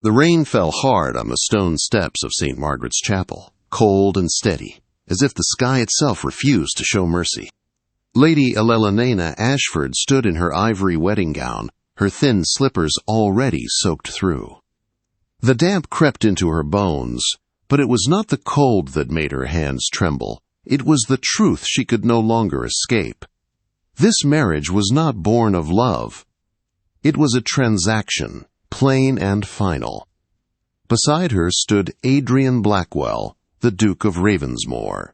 The rain fell hard on the stone steps of St. Margaret's Chapel, cold and steady, as if the sky itself refused to show mercy. Lady Elelena Ashford stood in her ivory wedding gown, her thin slippers already soaked through. The damp crept into her bones, but it was not the cold that made her hands tremble. It was the truth she could no longer escape. This marriage was not born of love. It was a transaction, plain and final. Beside her stood Adrian Blackwell, the Duke of Ravensmore.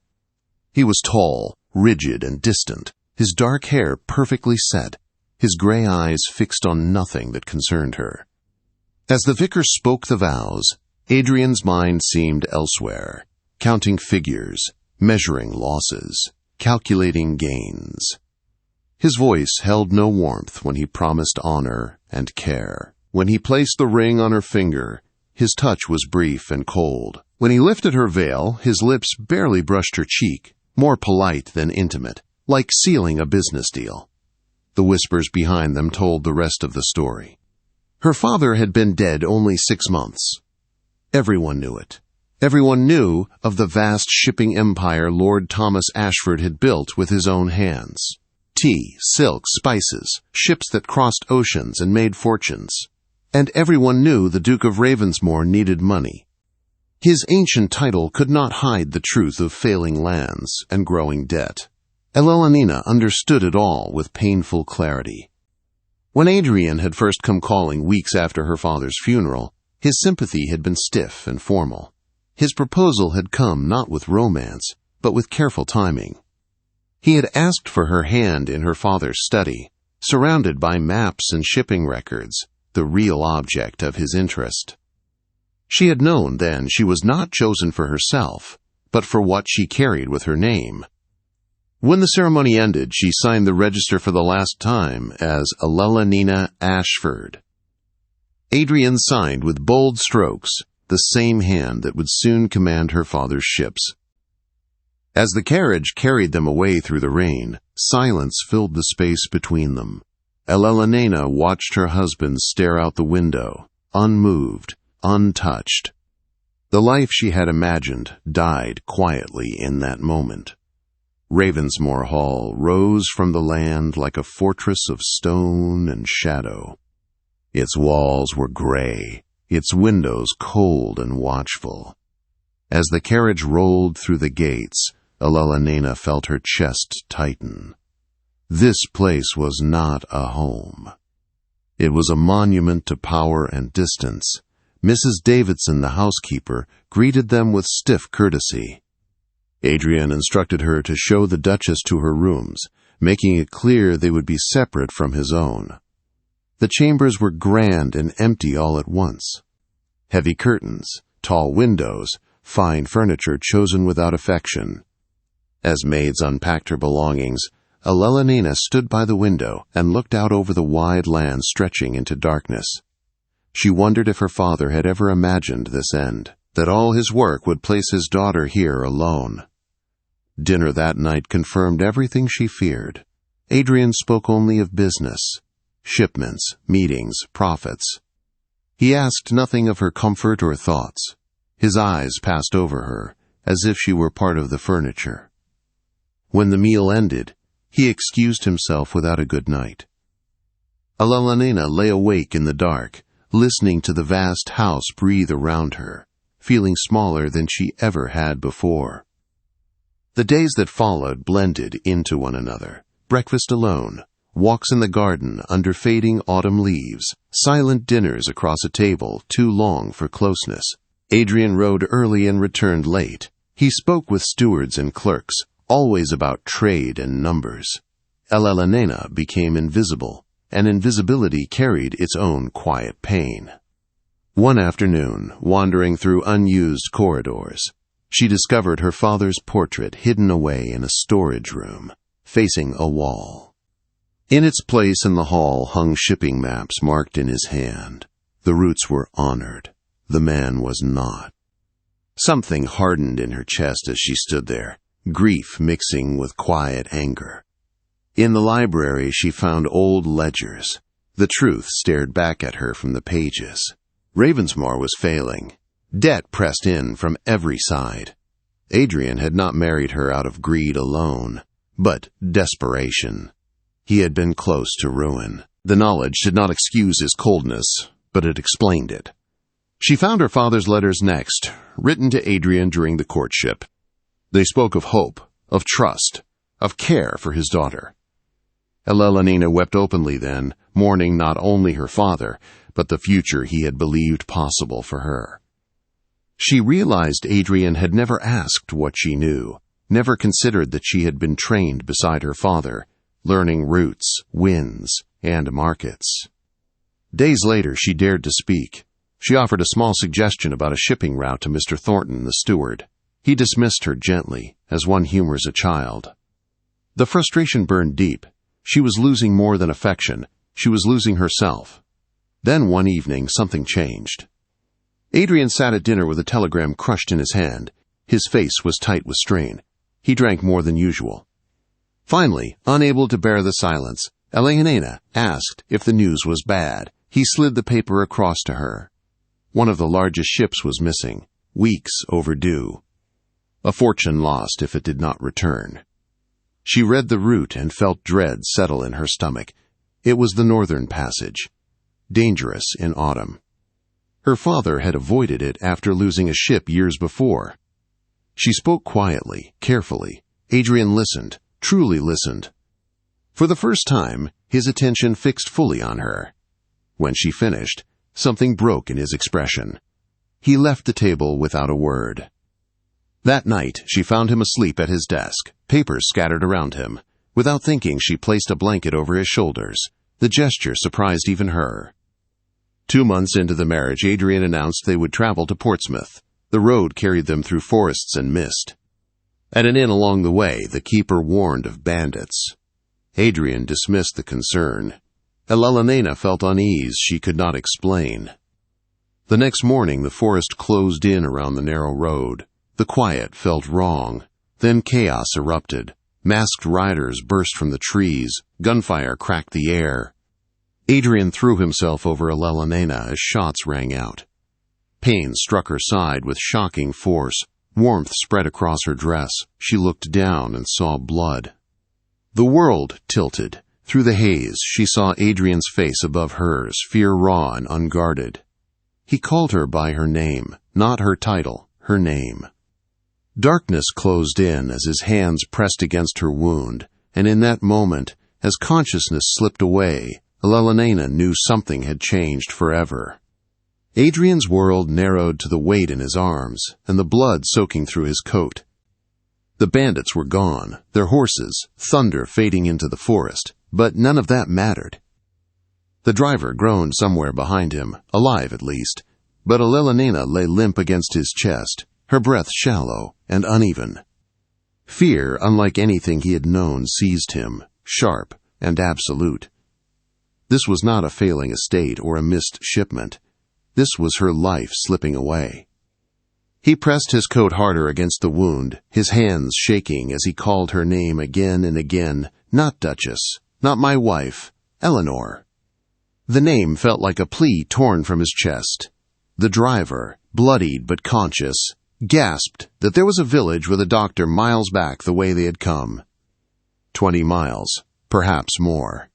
He was tall, rigid, and distant, his dark hair perfectly set, his gray eyes fixed on nothing that concerned her. As the vicar spoke the vows, Adrian's mind seemed elsewhere, counting figures, measuring losses, calculating gains. His voice held no warmth when he promised honor and care. When he placed the ring on her finger, his touch was brief and cold. When he lifted her veil, his lips barely brushed her cheek, more polite than intimate, like sealing a business deal. The whispers behind them told the rest of the story. Her father had been dead only 6 months. Everyone knew it. Everyone knew of the vast shipping empire Lord Thomas Ashford had built with his own hands. Tea, silk, spices, ships that crossed oceans and made fortunes. And everyone knew the Duke of Ravensmore needed money. His ancient title could not hide the truth of failing lands and growing debt. Elelena understood it all with painful clarity. When Adrian had first come calling weeks after her father's funeral, his sympathy had been stiff and formal. His proposal had come not with romance, but with careful timing. He had asked for her hand in her father's study, surrounded by maps and shipping records, the real object of his interest. She had known then she was not chosen for herself, but for what she carried with her name. When the ceremony ended, she signed the register for the last time as Elelena Ashford. Adrian signed with bold strokes, the same hand that would soon command her father's ships. As the carriage carried them away through the rain, silence filled the space between them. Elelena watched her husband stare out the window, unmoved, untouched. The life she had imagined died quietly in that moment. Ravensmore Hall rose from the land like a fortress of stone and shadow. Its walls were gray, its windows cold and watchful. As the carriage rolled through the gates, Elelena felt her chest tighten. This place was not a home. It was a monument to power and distance. Mrs. Davidson, the housekeeper, greeted them with stiff courtesy. Adrian instructed her to show the Duchess to her rooms, making it clear they would be separate from his own. The chambers were grand and empty all at once. Heavy curtains, tall windows, fine furniture chosen without affection. As maids unpacked her belongings, Elelena stood by the window and looked out over the wide land stretching into darkness. She wondered if her father had ever imagined this end, that all his work would place his daughter here alone. Dinner that night confirmed everything she feared. Adrian spoke only of business, shipments, meetings, profits. He asked nothing of her comfort or thoughts. His eyes passed over her, as if she were part of the furniture. When the meal ended, he excused himself without a good night. Elelena lay awake in the dark, listening to the vast house breathe around her, feeling smaller than she ever had before. The days that followed blended into one another. Breakfast alone, walks in the garden under fading autumn leaves, silent dinners across a table too long for closeness. Adrian rode early and returned late. He spoke with stewards and clerks, always about trade and numbers. Elelena became invisible, and invisibility carried its own quiet pain. One afternoon, wandering through unused corridors, she discovered her father's portrait hidden away in a storage room, facing a wall. In its place in the hall hung shipping maps marked in his hand. The roots were honored. The man was not. Something hardened in her chest as she stood there, grief mixing with quiet anger. In the library she found old ledgers. The truth stared back at her from the pages. Ravensmore was failing. Debt pressed in from every side. Adrian had not married her out of greed alone, but desperation. He had been close to ruin. The knowledge did not excuse his coldness, but it explained it. She found her father's letters next, written to Adrian during the courtship. They spoke of hope, of trust, of care for his daughter. Elelonina wept openly then, mourning not only her father, but the future he had believed possible for her. She realized Adrian had never asked what she knew, never considered that she had been trained beside her father, learning routes, winds, and markets. Days later, she dared to speak. She offered a small suggestion about a shipping route to Mr. Thornton, the steward. He dismissed her gently, as one humors a child. The frustration burned deep. She was losing more than affection. She was losing herself. Then one evening, something changed. Adrian sat at dinner with a telegram crushed in his hand. His face was tight with strain. He drank more than usual. Finally, unable to bear the silence, Elelonina asked if the news was bad. He slid the paper across to her. One of the largest ships was missing, weeks overdue. A fortune lost if it did not return. She read the route and felt dread settle in her stomach. It was the northern passage, dangerous in autumn. Her father had avoided it after losing a ship years before. She spoke quietly, carefully. Adrian listened, truly listened. For the first time, his attention fixed fully on her. When she finished, something broke in his expression. He left the table without a word. That night, she found him asleep at his desk, papers scattered around him. Without thinking, she placed a blanket over his shoulders. The gesture surprised even her. 2 months into the marriage, Adrian announced they would travel to Portsmouth. The road carried them through forests and mist. At an inn along the way, the keeper warned of bandits. Adrian dismissed the concern. Elelonina felt unease she could not explain. The next morning, the forest closed in around the narrow road. The quiet felt wrong. Then chaos erupted. Masked riders burst from the trees. Gunfire cracked the air. Adrian threw himself over Elelonina as shots rang out. Pain struck her side with shocking force. Warmth spread across her dress. She looked down and saw blood. The world tilted. Through the haze, she saw Adrian's face above hers, fear raw and unguarded. He called her by her name, not her title, her name. Darkness closed in as his hands pressed against her wound, and in that moment, as consciousness slipped away, Elelonina knew something had changed forever. Adrian's world narrowed to the weight in his arms, and the blood soaking through his coat. The bandits were gone, their horses, thunder fading into the forest, but none of that mattered. The driver groaned somewhere behind him, alive at least, but Elelonina lay limp against his chest, her breath shallow and uneven. Fear, unlike anything he had known, seized him, sharp and absolute. This was not a failing estate or a missed shipment. This was her life slipping away. He pressed his coat harder against the wound, his hands shaking as he called her name again and again. Not Duchess, not my wife, Eleanor. The name felt like a plea torn from his chest. The driver, bloodied but conscious, gasped that there was a village with a doctor miles back the way they had come. 20 miles, perhaps more.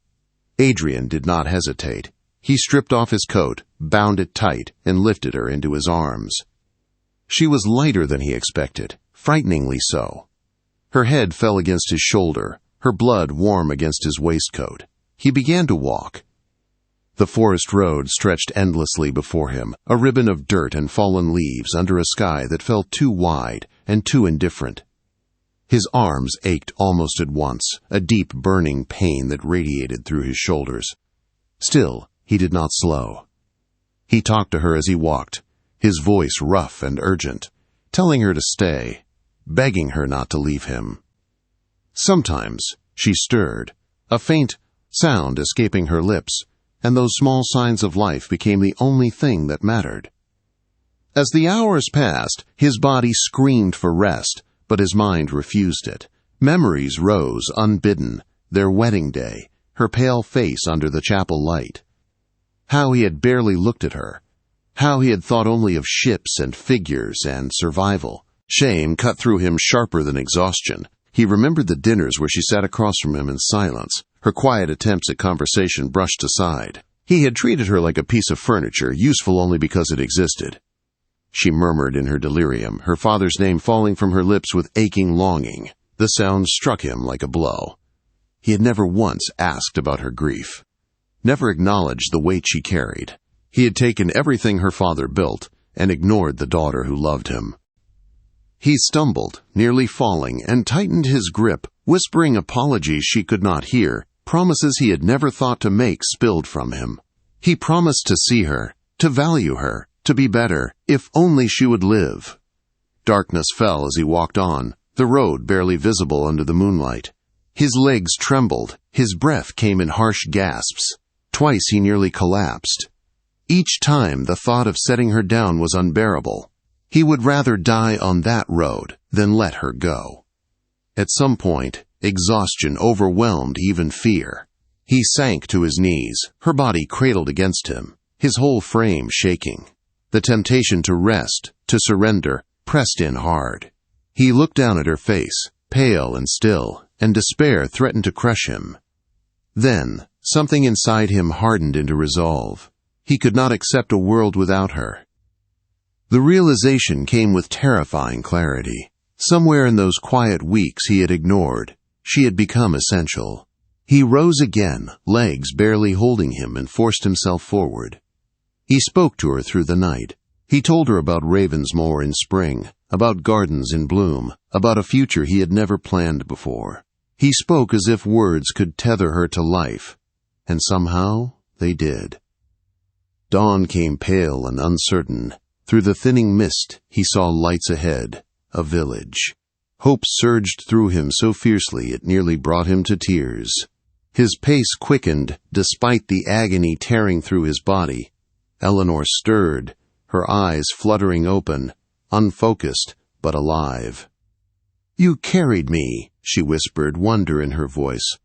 Adrian did not hesitate. He stripped off his coat, bound it tight, and lifted her into his arms. She was lighter than he expected, frighteningly so. Her head fell against his shoulder, her blood warm against his waistcoat. He began to walk. The forest road stretched endlessly before him, a ribbon of dirt and fallen leaves under a sky that felt too wide and too indifferent. His arms ached almost at once, a deep burning pain that radiated through his shoulders. Still, he did not slow. He talked to her as he walked, his voice rough and urgent, telling her to stay, begging her not to leave him. Sometimes she stirred, a faint sound escaping her lips, and those small signs of life became the only thing that mattered. As the hours passed, his body screamed for rest, but his mind refused it. Memories rose unbidden, their wedding day, her pale face under the chapel light. How he had barely looked at her, How he had thought only of ships and figures and survival. Shame cut through him sharper than exhaustion. He remembered the dinners where she sat across from him in silence, her quiet attempts at conversation brushed aside. He had treated her like a piece of furniture, useful only because it existed. She murmured in her delirium, her father's name falling from her lips with aching longing. The sound struck him like a blow. He had never once asked about her grief, never acknowledged the weight she carried. He had taken everything her father built and ignored the daughter who loved him. He stumbled, nearly falling, and tightened his grip, whispering apologies she could not hear, promises he had never thought to make spilled from him. He promised to see her, to value her, to be better, if only she would live. Darkness fell as he walked on, the road barely visible under the moonlight. His legs trembled, his breath came in harsh gasps. Twice he nearly collapsed. Each time the thought of setting her down was unbearable. He would rather die on that road than let her go. At some point, exhaustion overwhelmed even fear. He sank to his knees, her body cradled against him, his whole frame shaking. The temptation to rest, to surrender, pressed in hard. He looked down at her face, pale and still, and despair threatened to crush him. Then, something inside him hardened into resolve. He could not accept a world without her. The realization came with terrifying clarity. Somewhere in those quiet weeks he had ignored, she had become essential. He rose again, legs barely holding him, and forced himself forward. He spoke to her through the night. He told her about Ravensmore in spring, about gardens in bloom, about a future he had never planned before. He spoke as if words could tether her to life, and somehow they did. Dawn came pale and uncertain. Through the thinning mist, he saw lights ahead, a village. Hope surged through him so fiercely it nearly brought him to tears. His pace quickened, despite the agony tearing through his body. Eleanor stirred, her eyes fluttering open, unfocused but alive. "You carried me," she whispered, wonder in her voice.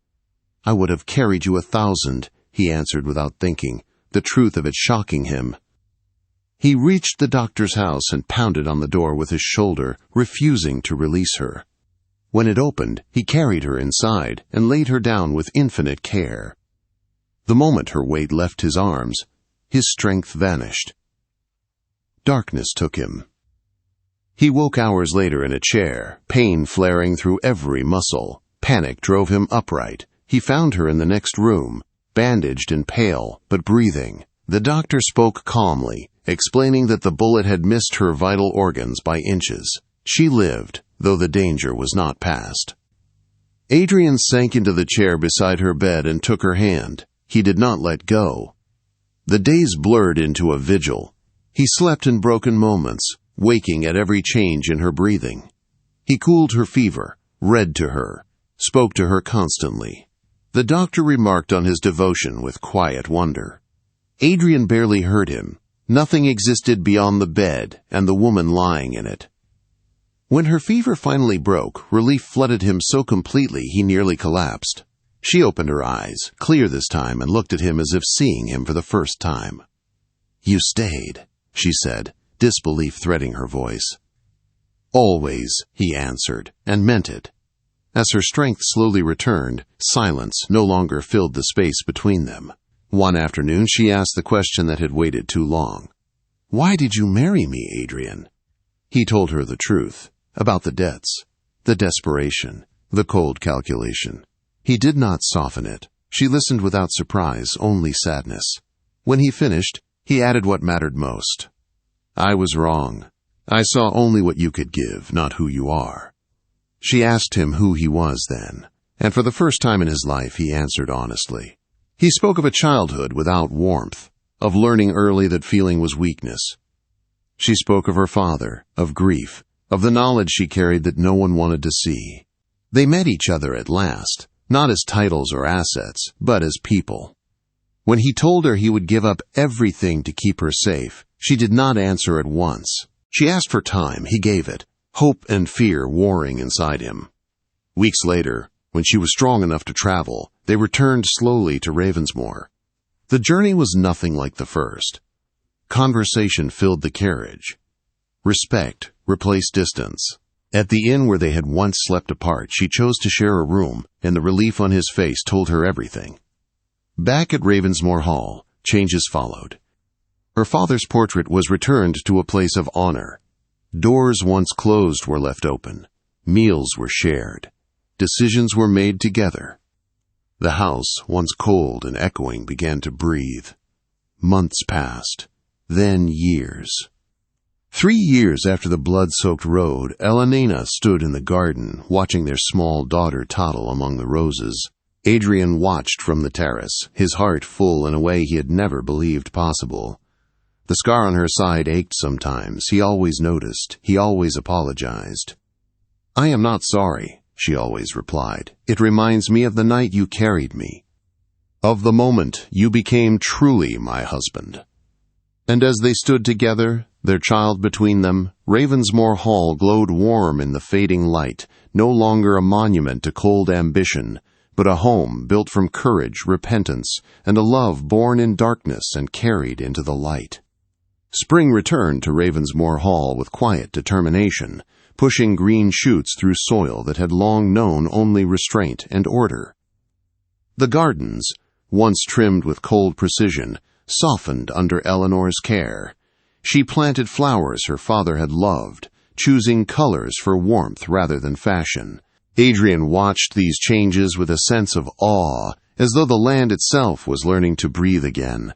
"I would have carried you 1,000, he answered without thinking, the truth of it shocking him. He reached the doctor's house and pounded on the door with his shoulder, refusing to release her. When it opened, he carried her inside and laid her down with infinite care. The moment her weight left his arms, his strength vanished. Darkness took him. He woke hours later in a chair, pain flaring through every muscle. Panic drove him upright. He found her in the next room, bandaged and pale, but breathing. The doctor spoke calmly, explaining that the bullet had missed her vital organs by inches. She lived, though the danger was not past. Adrian sank into the chair beside her bed and took her hand. He did not let go. The days blurred into a vigil. He slept in broken moments, waking at every change in her breathing. He cooled her fever, read to her, spoke to her constantly. The doctor remarked on his devotion with quiet wonder. Adrian barely heard him. Nothing existed beyond the bed and the woman lying in it. When her fever finally broke, relief flooded him so completely he nearly collapsed. She opened her eyes, clear this time, and looked at him as if seeing him for the first time. "You stayed," she said, disbelief threading her voice. "Always," he answered, and meant it. As her strength slowly returned, silence no longer filled the space between them. One afternoon she asked the question that had waited too long. "Why did you marry me, Adrian?" He told her the truth, about the debts, the desperation, the cold calculation. He did not soften it. She listened without surprise, only sadness. When he finished, he added what mattered most. "I was wrong. I saw only what you could give, not who you are." She asked him who he was then, and for the first time in his life he answered honestly. He spoke of a childhood without warmth, of learning early that feeling was weakness. She spoke of her father, of grief, of the knowledge she carried that no one wanted to see. They met each other at last, not as titles or assets, but as people. When he told her he would give up everything to keep her safe, she did not answer at once. She asked for time, he gave it, hope and fear warring inside him. Weeks later, when she was strong enough to travel, they returned slowly to Ravensmore. The journey was nothing like the first. Conversation filled the carriage. Respect replaced distance. At the inn where they had once slept apart, she chose to share a room, and the relief on his face told her everything. Back at Ravensmore Hall, changes followed. Her father's portrait was returned to a place of honor. Doors once closed were left open. Meals were shared. Decisions were made together. The house, once cold and echoing, began to breathe. Months passed, then years. 3 years after the blood-soaked road, Elena stood in the garden, watching their small daughter toddle among the roses. Adrian watched from the terrace, his heart full in a way he had never believed possible. The scar on her side ached sometimes. He always noticed. He always apologized. "I am not sorry," she always replied. "It reminds me of the night you carried me, of the moment you became truly my husband." And as they stood together, their child between them, Ravensmore Hall glowed warm in the fading light, no longer a monument to cold ambition, but a home built from courage, repentance, and a love born in darkness and carried into the light. Spring returned to Ravensmore Hall with quiet determination, pushing green shoots through soil that had long known only restraint and order. The gardens, once trimmed with cold precision, softened under Eleanor's care. She planted flowers her father had loved, choosing colors for warmth rather than fashion. Adrian watched these changes with a sense of awe, as though the land itself was learning to breathe again.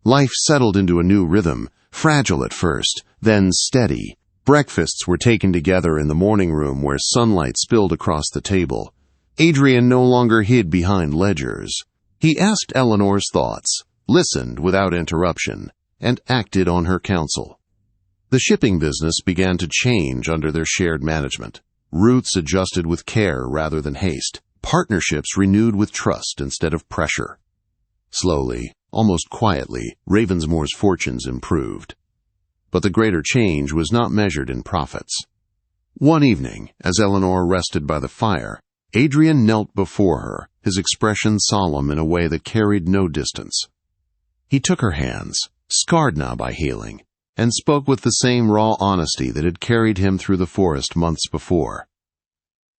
Life settled into a new rhythm, fragile at first, then steady. Breakfasts were taken together in the morning room where sunlight spilled across the table. Adrian no longer hid behind ledgers. He asked Eleanor's thoughts, listened without interruption, and acted on her counsel. The shipping business began to change under their shared management. Routes adjusted with care rather than haste. Partnerships renewed with trust instead of pressure. Slowly, almost quietly, Ravensmore's fortunes improved. But the greater change was not measured in profits. One evening, as Eleanor rested by the fire, Adrian knelt before her, his expression solemn in a way that carried no distance. He took her hands, scarred now by healing, and spoke with the same raw honesty that had carried him through the forest months before.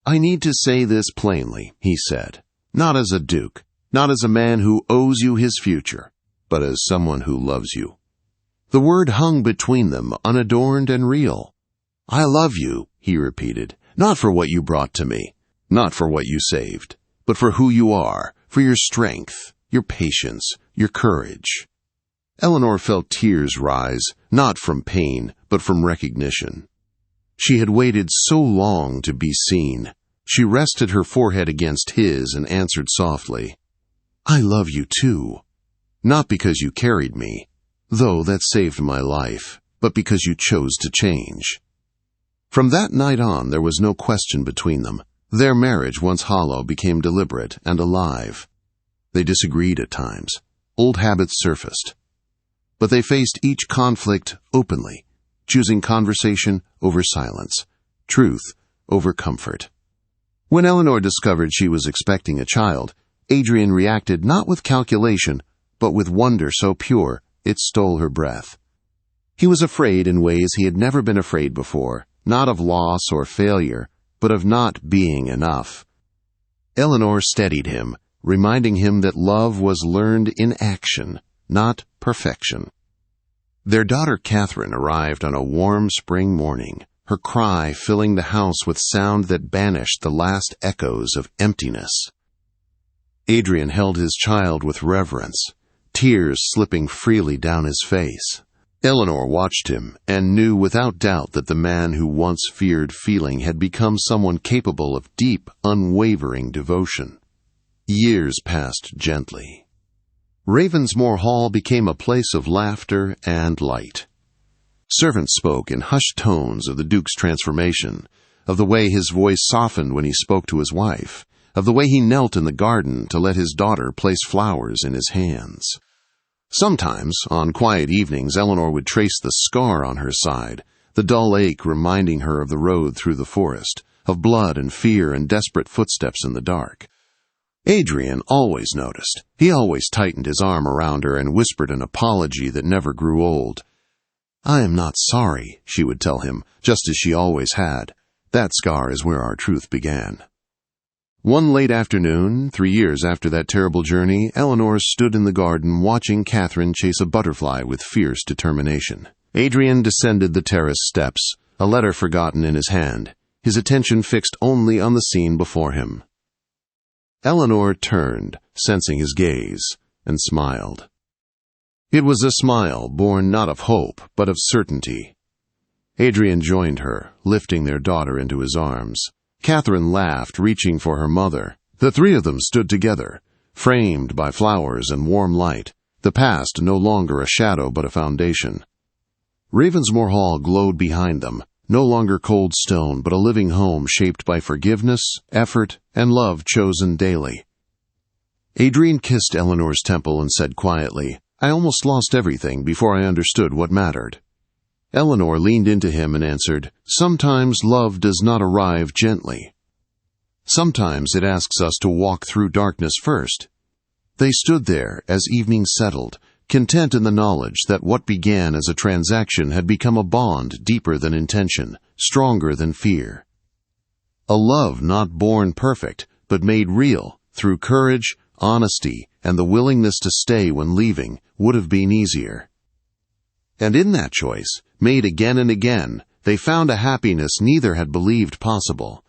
"I need to say this plainly," he said, "not as a duke, not as a man who owes you his future, but as someone who loves you." The word hung between them, unadorned and real. "I love you," he repeated, "not for what you brought to me, not for what you saved, but for who you are, for your strength, your patience, your courage." Eleanor felt tears rise, not from pain, but from recognition. She had waited so long to be seen. She rested her forehead against his and answered softly, "I love you too. Not because you carried me, though that saved my life, but because you chose to change." From that night on, there was no question between them. Their marriage, once hollow, became deliberate and alive. They disagreed at times. Old habits surfaced. But they faced each conflict openly, choosing conversation over silence, truth over comfort. When Eleanor discovered she was expecting a child, Adrian reacted not with calculation, but with wonder so pure it stole her breath. He was afraid in ways he had never been afraid before, not of loss or failure, but of not being enough. Eleanor steadied him, reminding him that love was learned in action, not perfection. Their daughter Catherine arrived on a warm spring morning, her cry filling the house with sound that banished the last echoes of emptiness. Adrian held his child with reverence, tears slipping freely down his face. Eleanor watched him and knew without doubt that the man who once feared feeling had become someone capable of deep, unwavering devotion. Years passed gently. Ravensmore Hall became a place of laughter and light. Servants spoke in hushed tones of the Duke's transformation, of the way his voice softened when he spoke to his wife, of the way he knelt in the garden to let his daughter place flowers in his hands. Sometimes, on quiet evenings, Eleanor would trace the scar on her side, the dull ache reminding her of the road through the forest, of blood and fear and desperate footsteps in the dark. Adrian always noticed. He always tightened his arm around her and whispered an apology that never grew old. "I am not sorry," she would tell him, just as she always had. That scar is where our truth began. One late afternoon, 3 years after that terrible journey, Eleanor stood in the garden watching Catherine chase a butterfly with fierce determination. Adrian descended the terrace steps, a letter forgotten in his hand, his attention fixed only on the scene before him. Eleanor turned, sensing his gaze, and smiled. It was a smile born not of hope, but of certainty. Adrian joined her, lifting their daughter into his arms. Catherine laughed, reaching for her mother. The three of them stood together, framed by flowers and warm light, the past no longer a shadow but a foundation. Ravensmore Hall glowed behind them, no longer cold stone but a living home shaped by forgiveness, effort, and love chosen daily. Adrian kissed Eleanor's temple and said quietly, "I almost lost everything before I understood what mattered." Eleanor leaned into him and answered, "Sometimes love does not arrive gently. Sometimes it asks us to walk through darkness first." They stood there as evening settled, content in the knowledge that what began as a transaction had become a bond deeper than intention, stronger than fear. A love not born perfect, but made real through courage, honesty, and the willingness to stay when leaving would have been easier. And in that choice, made again and again, they found a happiness neither had believed possible.